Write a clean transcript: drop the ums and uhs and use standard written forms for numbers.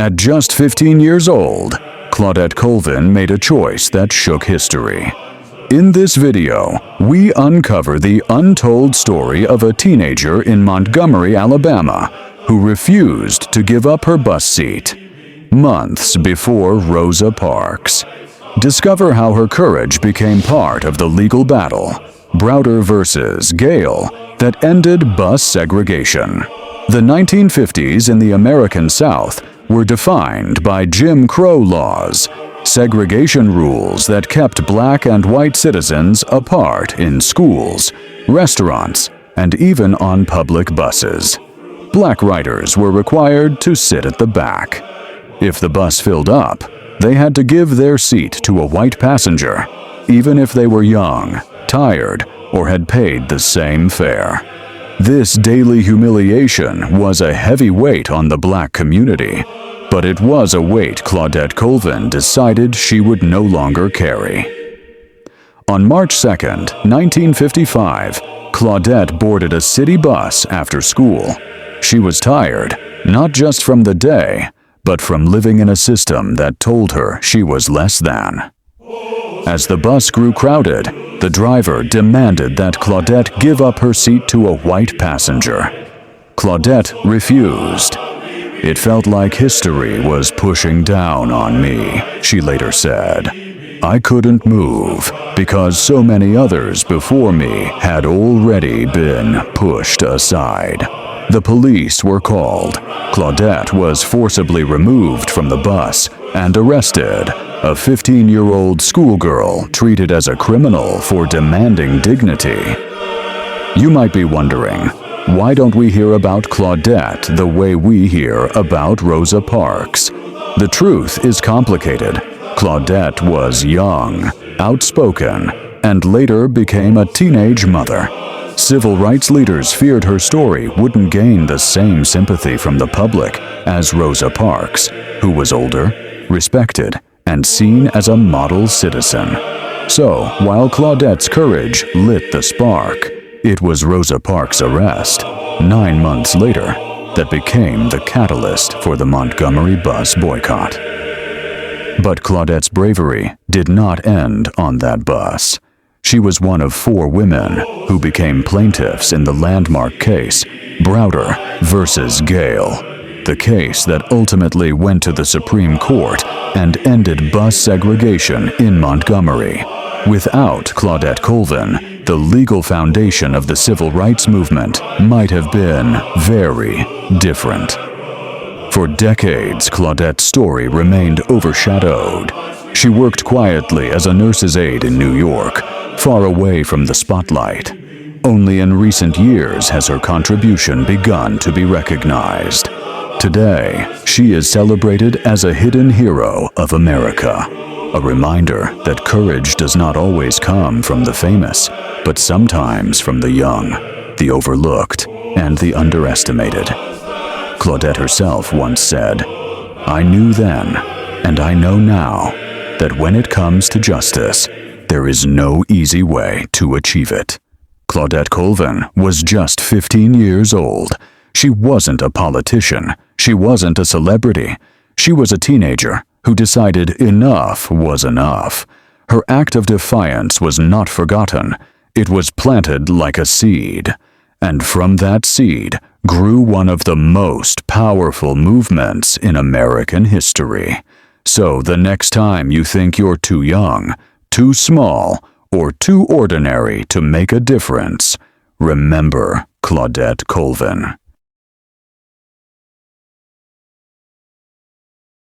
At just 15 years old, Claudette Colvin made a choice that shook history. In this video, we uncover the untold story of a teenager in Montgomery, Alabama, who refused to give up her bus seat months before Rosa Parks. Discover how her courage became part of the legal battle, Browder versus Gayle, that ended bus segregation. The 1950s in the American South were defined by Jim Crow laws, segregation rules that kept black and white citizens apart in schools, restaurants, and even on public buses. Black riders were required to sit at the back. If the bus filled up, they had to give their seat to a white passenger, even if they were young, tired, or had paid the same fare. This daily humiliation was a heavy weight on the black community, but it was a weight Claudette Colvin decided she would no longer carry. On March 2, 1955, Claudette boarded a city bus after school. She was tired, not just from the day, but from living in a system that told her she was less than. As the bus grew crowded, the driver demanded that Claudette give up her seat to a white passenger. Claudette refused. "It felt like history was pushing down on me," she later said. "I couldn't move because so many others before me had already been pushed aside." The police were called. Claudette was forcibly removed from the bus and arrested, a 15-year-old schoolgirl treated as a criminal for demanding dignity. You might be wondering, why don't we hear about Claudette the way we hear about Rosa Parks? The truth is complicated. Claudette was young, outspoken, and later became a teenage mother. Civil rights leaders feared her story wouldn't gain the same sympathy from the public as Rosa Parks, who was older, respected, and seen as a model citizen. So, while Claudette's courage lit the spark, it was Rosa Parks' arrest, 9 months later, that became the catalyst for the Montgomery bus boycott. But Claudette's bravery did not end on that bus. She was one of 4 women who became plaintiffs in the landmark case, Browder versus Gayle, the case that ultimately went to the Supreme Court and ended bus segregation in Montgomery. Without Claudette Colvin, the legal foundation of the civil rights movement might have been very different. For decades, Claudette's story remained overshadowed. She worked quietly as a nurse's aide in New York, far away from the spotlight. Only in recent years has her contribution begun to be recognized. Today, she is celebrated as a hidden hero of America, a reminder that courage does not always come from the famous, but sometimes from the young, the overlooked, and the underestimated. Claudette herself once said, "I knew then, and I know now, that when it comes to justice, there is no easy way to achieve it." Claudette Colvin was just 15 years old. She wasn't a politician. She wasn't a celebrity. She was a teenager who decided enough was enough. Her act of defiance was not forgotten. It was planted like a seed. And from that seed grew one of the most powerful movements in American history. So the next time you think you're too young, too small, or too ordinary to make a difference, remember Claudette Colvin.